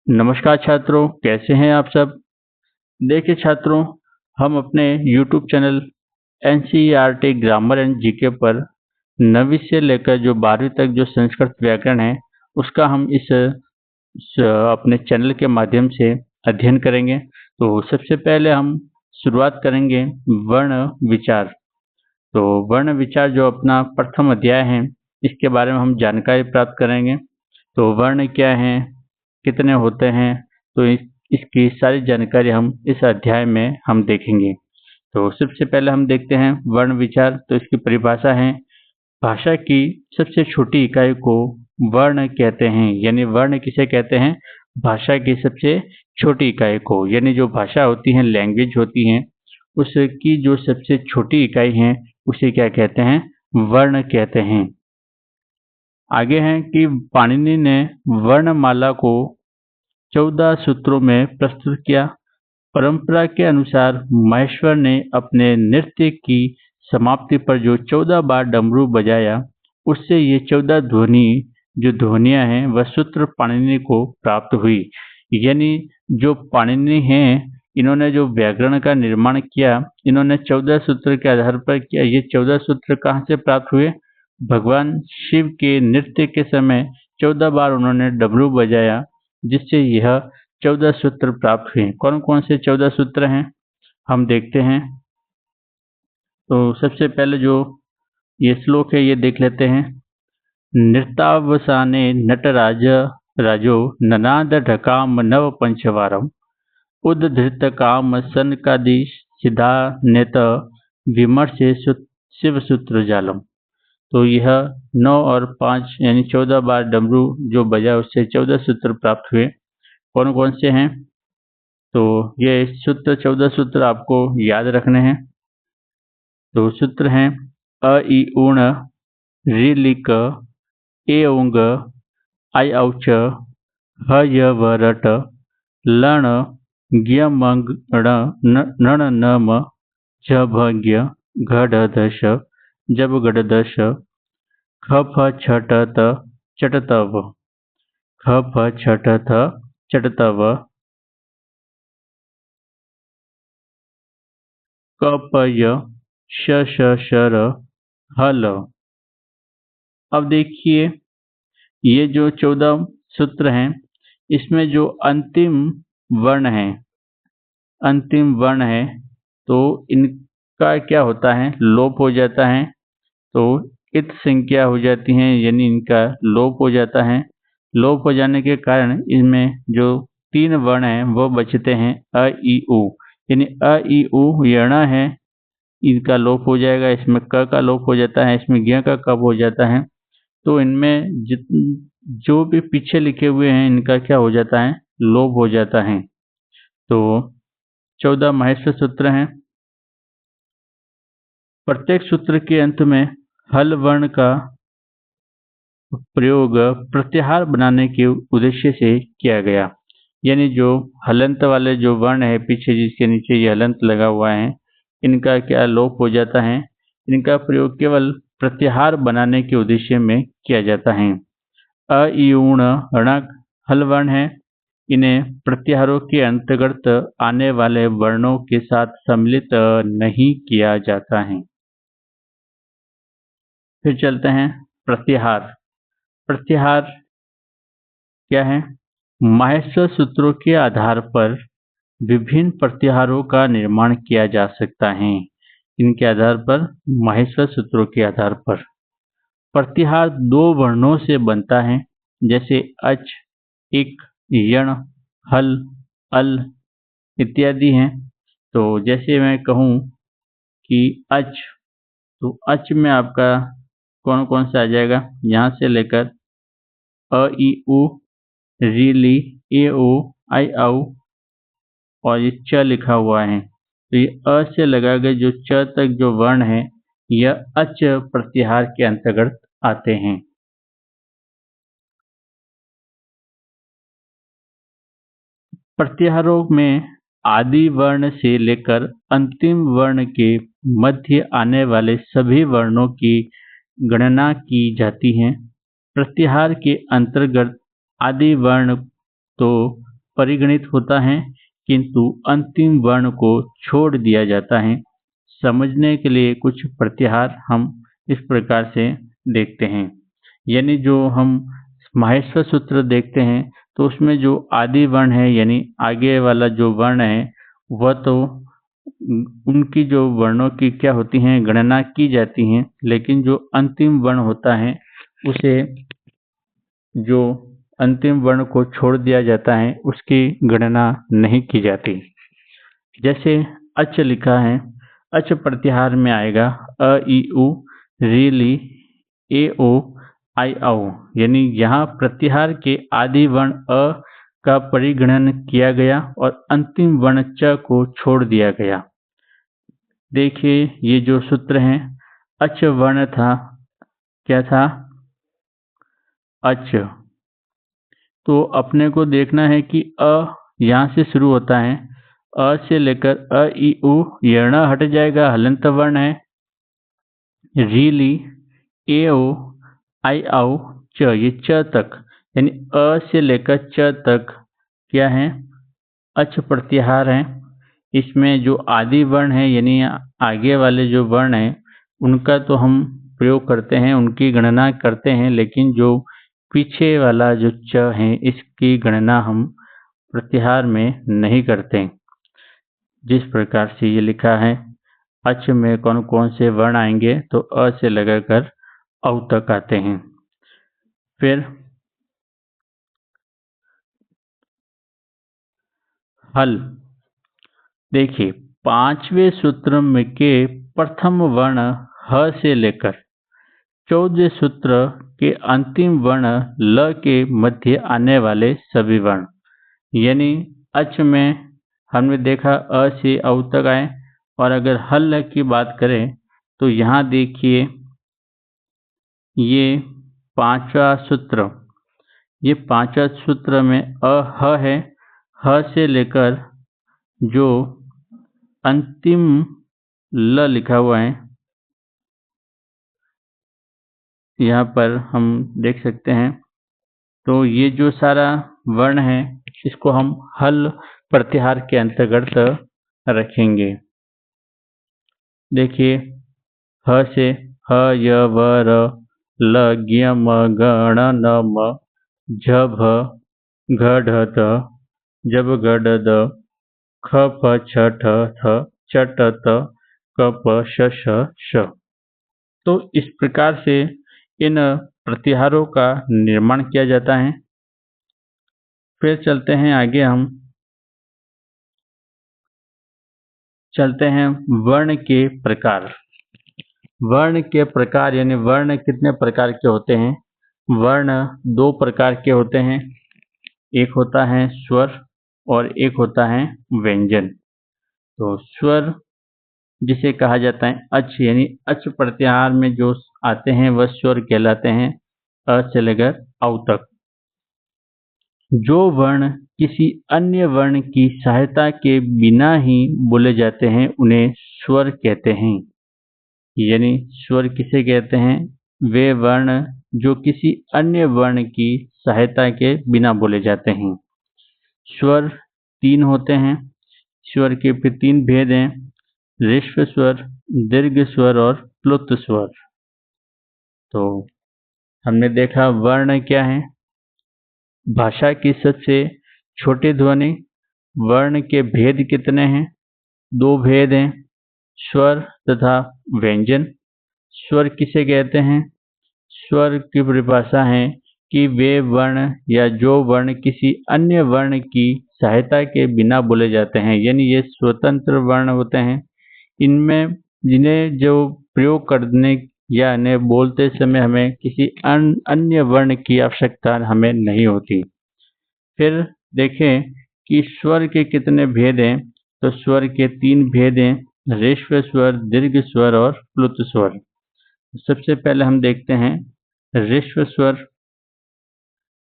नमस्कार छात्रों, कैसे हैं आप सब। देखिए छात्रों, हम अपने YouTube channel NCERT grammar and GK पर 9वीं से लेकर जो 12वीं तक जो संस्कृत व्याकरण है उसका हम अपने चैनल के माध्यम से अध्ययन करेंगे। तो सबसे पहले हम शुरुआत करेंगे वर्ण विचार। तो वर्ण विचार जो अपना प्रथम अध्याय है, इसके बारे में हम जानकारी प्राप्त करेंगे। तो वर्ण क्या है, कितने होते हैं, तो इसकी सारी जानकारी हम इस अध्याय में हम देखेंगे। तो सबसे पहले हम देखते हैं वर्ण विचार। तो इसकी परिभाषा है, भाषा की सबसे छोटी इकाई को वर्ण कहते हैं। यानी वर्ण किसे कहते हैं? भाषा की सबसे छोटी इकाई को, यानी जो भाषा होती है, लैंग्वेज होती है, उसकी जो सबसे छोटी इकाई है उसे क्या कहते हैं? वर्ण कहते हैं। आगे है कि पाणिनि ने वर्णमाला को 14 सूत्रों में प्रस्तुत किया। परंपरा के अनुसार महेश्वर ने अपने नृत्य की समाप्ति पर जो 14 बार डमरू बजाया, उससे ये 14 जो ध्वनियां हैं वह सूत्र पाणिनि को प्राप्त हुई। यानी जो पाणिनि हैं, इन्होंने जो व्याकरण का निर्माण किया, इन्होंने 14 सूत्र के आधार पर किया। ये 14 सूत्र कहाँ से प्राप्त हुए? भगवान शिव के नृत्य के समय 14 बार उन्होंने डमरू बजाया, जिससे यह 14 सूत्र प्राप्त हुए। कौन कौन से 14 सूत्र हैं, हम देखते हैं। तो सबसे पहले जो ये श्लोक है ये देख लेते हैं। नृत्यावसाने नटराज राजो ननाद ढकाम नव पंचवारम उद्धृत काम सनकादि सिद्धा नेत विमर्शे शिव सूत्र जालम। तो यह 9 और 5 यानी 14 बार डमरू जो बजा, उससे 14 सूत्र प्राप्त हुए। कौन कौन से हैं? तो ये सूत्र 14 सूत्र आपको याद रखने हैं। तो सूत्र हैं अ इ ऊण ऋ लिक ए उंग आई औच ह य व रट लण ज्ञ मंग नण नम झ भ ज्ञ घ ढ दश जब गढ़ दश ख फ छट त चट तव ख फ छट थ चट तव क प य श श शर हल। अब देखिए, ये जो 14 सूत्र हैं, इसमें जो अंतिम वर्ण है, तो इनका क्या होता है? लोप हो जाता है। तो इत संख्या हो जाती है, यानी इनका लोप हो जाता है। लोप हो जाने के कारण इनमें जो 3 वर्ण हैं वो बचते हैं अ इ उ। यानी अ इ उ यण है, इनका लोप हो जाएगा। इसमें क का लोप हो जाता है, इसमें ज्ञ का कब हो जाता है। तो इनमें जो भी पीछे लिखे हुए हैं, इनका क्या हो जाता है? लोप हो जाता है। तो 14 महेश्वर सूत्र हैं। प्रत्येक सूत्र के अंत में हल वर्ण का प्रयोग प्रत्याहार बनाने के उद्देश्य से किया गया। यानी जो हलंत वाले जो वर्ण है पीछे, जिसके नीचे ये हलंत लगा हुआ है, इनका क्या लोप हो जाता है। इनका प्रयोग केवल प्रत्याहार बनाने के उद्देश्य में किया जाता है। अ इ ऊण णक हल वर्ण है। इन्हें प्रत्याहारों के अंतर्गत आने वाले वर्णों के साथ सम्मिलित नहीं किया जाता है। फिर चलते हैं प्रत्याहार। प्रत्याहार क्या है? महेश्वर सूत्रों के आधार पर विभिन्न प्रत्याहारों का निर्माण किया जा सकता है। इनके आधार पर, महेश्वर सूत्रों के आधार पर प्रत्याहार 2 वर्णों से बनता है, जैसे अच, इक, यण, हल, अल इत्यादि हैं। तो जैसे मैं कहूँ कि अच, तो अच में आपका कौन कौन सा आ जाएगा? यहाँ से लेकर अ इ उ ऋ लि ए ओ आई औ और ये च लिखा हुआ है। तो ये अ से लगाकर जो च तक जो वर्ण है, यह अच प्रत्याहार के अंतर्गत आते हैं। प्रत्याहारों में आदि वर्ण से लेकर अंतिम वर्ण के मध्य आने वाले सभी वर्णों की गणना की जाती है। प्रत्याहार के अंतर्गत आदि वर्ण तो परिगणित होता है, किंतु अंतिम वर्ण को छोड़ दिया जाता है। समझने के लिए कुछ प्रत्याहार हम इस प्रकार से देखते हैं। यानी जो हम माहेश्वर सूत्र देखते हैं तो उसमें जो आदि वर्ण है यानी आगे वाला जो वर्ण है वह तो उनकी जो वर्णों की क्या होती हैं गणना की जाती हैं, लेकिन जो अंतिम वर्ण होता है उसे जो अंतिम वर्ण को छोड़ दिया जाता है उसकी गणना नहीं की जाती। जैसे अच लिखा है, अच प्रत्याहार में आएगा अ ई उ री ली ए ओ आई औ, यानी यहाँ प्रत्याहार के आदि वर्ण अ का परिगणन किया गया और अंतिम वर्ण च को छोड़ दिया गया। देखिए ये जो सूत्र हैं, अच वर्ण था, क्या था? अच। तो अपने को देखना है कि अ यहाँ से शुरू होता है, अ से लेकर अ ई उ यर्ण हट जाएगा, हलंत वर्ण है। री ली ए ओ आई औ च, ये च तक यानी अ से लेकर च तक क्या है? अच प्रत्याहार है। इसमें जो आदि वर्ण है यानी आगे वाले जो वर्ण हैं उनका तो हम प्रयोग करते हैं, उनकी गणना करते हैं, लेकिन जो पीछे वाला जो च है इसकी गणना हम प्रत्याहार में नहीं करते। जिस प्रकार से ये लिखा है, अच में कौन कौन से वर्ण आएंगे, तो अ से लगाकर औ तक आते हैं। फिर हल। देखिए पांचवें सूत्र में के प्रथम वर्ण ह से लेकर 14वें सूत्र के अंतिम वर्ण ल के मध्य आने वाले सभी वर्ण, यानी अच में हमने देखा अ से औ तक आए, और अगर हल की बात करें तो यहाँ देखिए ये पांचवा सूत्र, ये पांचवा सूत्र में अ ह है, ह से लेकर जो अंतिम ल लिखा हुआ है यहाँ पर हम देख सकते हैं। तो ये जो सारा वर्ण है इसको हम हल प्रत्याहार के अंतर्गत रखेंगे। देखिए ह से ह य व र ल ज्ञ म गण न म झ भ घ ढ ध जब ग ड द ख फ छ ठ थ च ट त क प श ष श। तो इस प्रकार से इन प्रत्याहारों का निर्माण किया जाता है। फिर चलते हैं आगे, हम चलते हैं वर्ण के प्रकार। वर्ण के प्रकार यानी वर्ण कितने प्रकार के होते हैं? वर्ण दो प्रकार के होते हैं, एक होता है स्वर और एक होता है व्यंजन। तो स्वर जिसे कहा जाता है अच, यानी अच प्रत्याहार में जो आते हैं वह स्वर कहलाते हैं, अ से लेकर औ तक। जो वर्ण किसी अन्य वर्ण की सहायता के बिना ही बोले जाते हैं उन्हें स्वर कहते हैं। यानी स्वर किसे कहते हैं? वे वर्ण जो किसी अन्य वर्ण की सहायता के बिना बोले जाते हैं। स्वर तीन होते हैं, स्वर के फिर तीन भेद हैं, ह्रस्व स्वर, दीर्घ स्वर और प्लुत स्वर। तो हमने देखा वर्ण क्या है, भाषा की सबसे छोटी ध्वनि। वर्ण के भेद कितने हैं? दो भेद हैं, स्वर तथा व्यंजन। स्वर किसे कहते हैं? स्वर की परिभाषा है कि वे वर्ण या जो वर्ण किसी अन्य वर्ण की सहायता के बिना बोले जाते हैं, यानी ये स्वतंत्र वर्ण होते हैं। इनमें जिन्हें जो प्रयोग करने या इन्हें बोलते समय हमें किसी अन्य वर्ण की आवश्यकता हमें नहीं होती। फिर देखें कि स्वर के कितने भेद हैं, तो स्वर के तीन भेद हैं, ह्रस्व स्वर, दीर्घ स्वर और प्लुत स्वर। सबसे पहले हम देखते हैं ह्रस्व स्वर।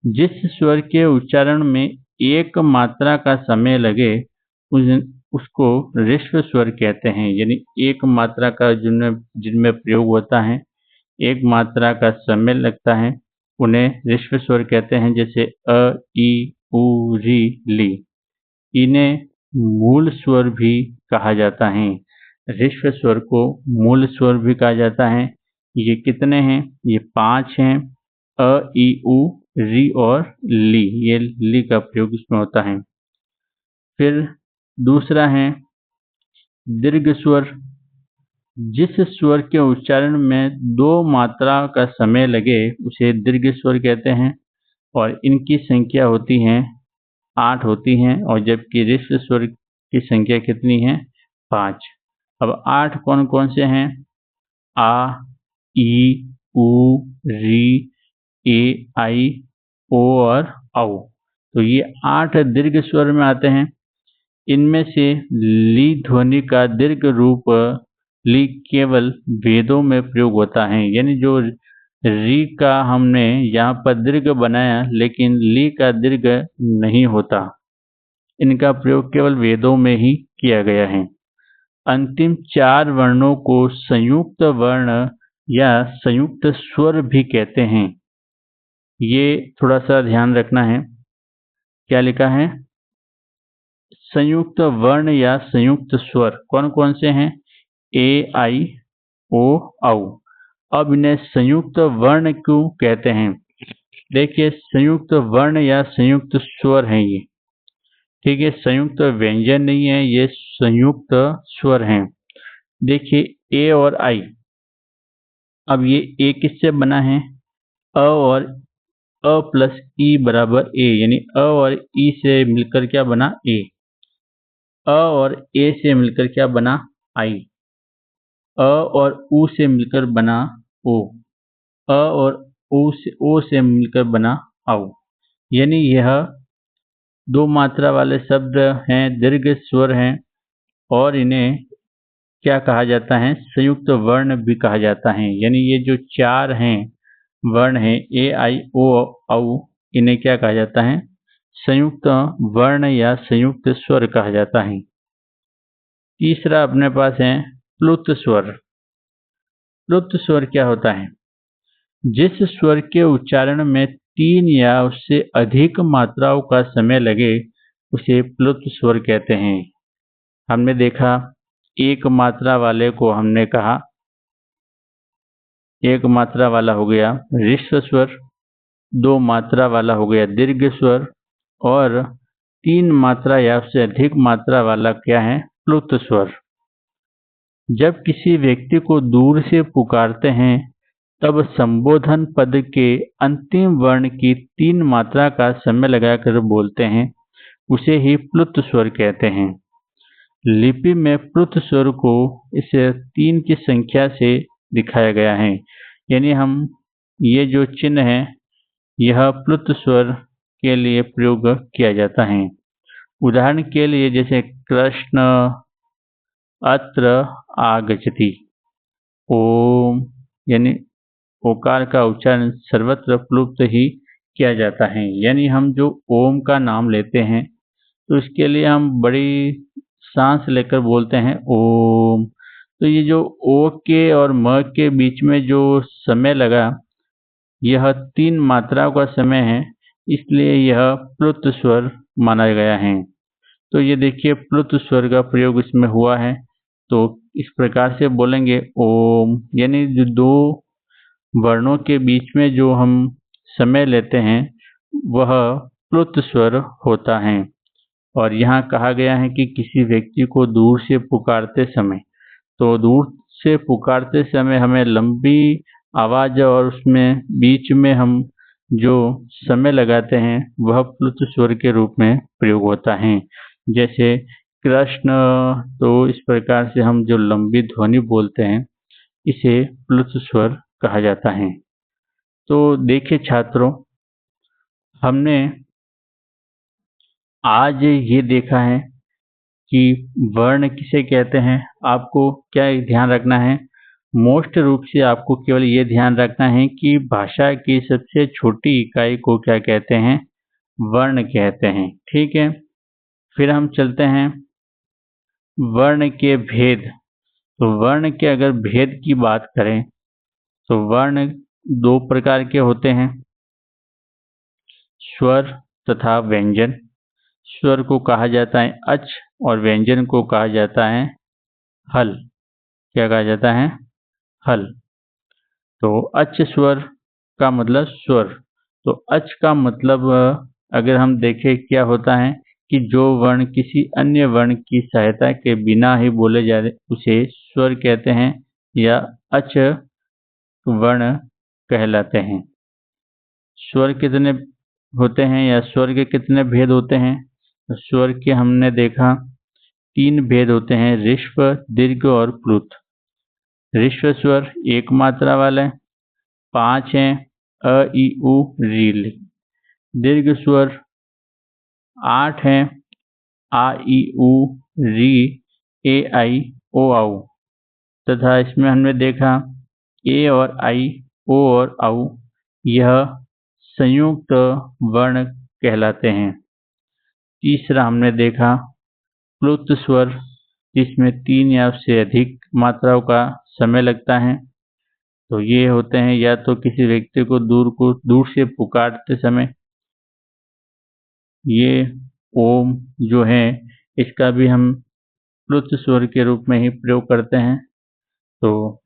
जिस स्वर के उच्चारण में एक मात्रा का समय लगे उसको ह्रस्व स्वर कहते हैं, यानी एक मात्रा का जिनमें प्रयोग होता है, एक मात्रा का समय लगता है, उन्हें ह्रस्व स्वर कहते हैं। जैसे अ, ई, उ, री, ली। इन्हें मूल स्वर भी कहा जाता है। ऋष्व स्वर को मूल स्वर भी कहा जाता है। ये कितने हैं? ये 5 हैं। अ, ई, उ, री और ली। ये ली का प्रयोग इसमें होता है। फिर दूसरा है दीर्घ स्वर। जिस स्वर के उच्चारण में 2 मात्रा का समय लगे उसे दीर्घ स्वर कहते हैं और इनकी संख्या होती है 8 होती हैं और जबकि ऋष्व स्वर की संख्या कितनी है? 5। अब 8 कौन कौन से हैं? आ, ई, उ, री, ए, आई, ओ और औ। तो ये 8 दीर्घ स्वर में आते हैं। इनमें से ली ध्वनि का दीर्घ रूप ली केवल वेदों में प्रयोग होता है। यानी जो री का हमने यहाँ पर दीर्घ बनाया लेकिन ली का दीर्घ नहीं होता। इनका प्रयोग केवल वेदों में ही किया गया है। अंतिम 4 वर्णों को संयुक्त वर्ण या संयुक्त स्वर भी कहते हैं। ये थोड़ा सा ध्यान रखना है। क्या लिखा है? संयुक्त वर्ण या संयुक्त स्वर कौन कौन से हैं? ए, आई, ओ, औ। अब इन्हें संयुक्त वर्ण क्यों कहते हैं? देखिए, संयुक्त वर्ण या संयुक्त स्वर हैं ये। ठीक है, संयुक्त व्यंजन नहीं है, ये संयुक्त स्वर हैं। देखिए ए और आई। अब ये ए किससे बना है? अ और अ प्लस ई बराबर ए, यानी अ और ई से मिलकर क्या बना? ए। अ और ए से मिलकर क्या बना? आई। अ और उ से मिलकर बना ओ। अ और ओ से मिलकर बना औ। यानी यह 2 मात्रा वाले शब्द हैं, दीर्घ स्वर हैं और इन्हें क्या कहा जाता है? संयुक्त वर्ण भी कहा जाता है। यानी ये जो 4 हैं वर्ण हैं ए, आई, ओ, औ, इन्हें क्या कहा जाता है? संयुक्त वर्ण या संयुक्त स्वर कहा जाता है। तीसरा अपने पास है प्लुत स्वर। प्लुत स्वर क्या होता है? जिस स्वर के उच्चारण में 3 या उससे अधिक मात्राओं का समय लगे उसे प्लुत स्वर कहते हैं। हमने देखा एक मात्रा वाले को हमने कहा, एक मात्रा वाला हो गया ऋष्व स्वर, 2 मात्रा वाला हो गया दीर्घ स्वर और 3 मात्रा या उससे अधिक मात्रा वाला क्या है? प्लुत स्वर। जब किसी व्यक्ति को दूर से पुकारते हैं तब संबोधन पद के अंतिम वर्ण की 3 मात्रा का समय लगाकर बोलते हैं, उसे ही प्लुत स्वर कहते हैं। लिपि में प्लुत स्वर को इस 3 की संख्या से दिखाया गया है। यानी हम ये जो चिन्ह है यह प्लुत स्वर के लिए प्रयोग किया जाता है। उदाहरण के लिए जैसे कृष्ण अत्र आगच्छति। ओम, यानी ओकार का उच्चारण सर्वत्र प्लुप्त ही किया जाता है। यानी हम जो ओम का नाम लेते हैं तो इसके लिए हम बड़ी सांस लेकर बोलते हैं ओम। तो ये जो ओ के और म के बीच में जो समय लगा यह 3 मात्राओं का समय है, इसलिए यह प्लुत स्वर माना गया है। तो ये देखिए प्लुत स्वर का प्रयोग इसमें हुआ है। तो इस प्रकार से बोलेंगे ओम, यानी जो 2 वर्णों के बीच में जो हम समय लेते हैं वह प्लुत स्वर होता है। और यहाँ कहा गया है कि किसी व्यक्ति को दूर से पुकारते समय, तो दूर से पुकारते समय हमें लंबी आवाज़ और उसमें बीच में हम जो समय लगाते हैं वह प्लुत स्वर के रूप में प्रयोग होता है। जैसे कृष्ण, तो इस प्रकार से हम जो लंबी ध्वनि बोलते हैं इसे प्लुत स्वर कहा जाता है। तो देखिए छात्रों, हमने आज ये देखा है कि वर्ण किसे कहते हैं। आपको क्या ध्यान रखना है? मोस्ट रूप से आपको केवल ये ध्यान रखना है कि भाषा की सबसे छोटी इकाई को क्या कहते हैं? वर्ण कहते हैं। ठीक है, फिर हम चलते हैं वर्ण के भेद। तो वर्ण के अगर भेद की बात करें तो वर्ण 2 प्रकार के होते हैं, स्वर तथा व्यंजन। स्वर को कहा जाता है अच और व्यंजन को कहा जाता है हल। क्या कहा जाता है? हल। तो अच स्वर का मतलब स्वर। तो अच का मतलब अगर हम देखें क्या होता है कि जो वर्ण किसी अन्य वर्ण की सहायता के बिना ही बोले जा रहे उसे स्वर कहते हैं या अच वर्ण कहलाते हैं। स्वर कितने होते हैं या स्वर के कितने भेद होते हैं? तो स्वर के हमने देखा 3 भेद होते हैं, ऋस्व, दीर्घ और प्लुत। ऋस्व स्वर एक मात्रा वाले 5 हैं, अ, ई, उ, री। दीर्घ स्वर 8 हैं, आ, ई, उ, री, ए, आई, ओ, औ। तथा इसमें हमने देखा ए और आई, ओ और औ यह संयुक्त वर्ण कहलाते हैं। तीसरा हमने देखा प्लुत स्वर, जिसमें 3 या उससे अधिक मात्राओं का समय लगता है। तो ये होते हैं या तो किसी व्यक्ति को दूर से पुकारते समय, ये ओम जो है इसका भी हम प्लुत स्वर के रूप में ही प्रयोग करते हैं। तो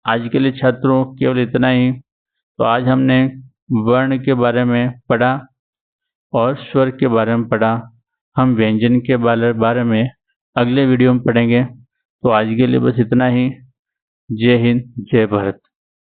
आज के लिए छात्रों केवल इतना ही। तो आज हमने वर्ण के बारे में पढ़ा और स्वर के बारे में पढ़ा। हम व्यंजन के बारे में अगले वीडियो में पढ़ेंगे। तो आज के लिए बस इतना ही। जय हिंद, जय भारत।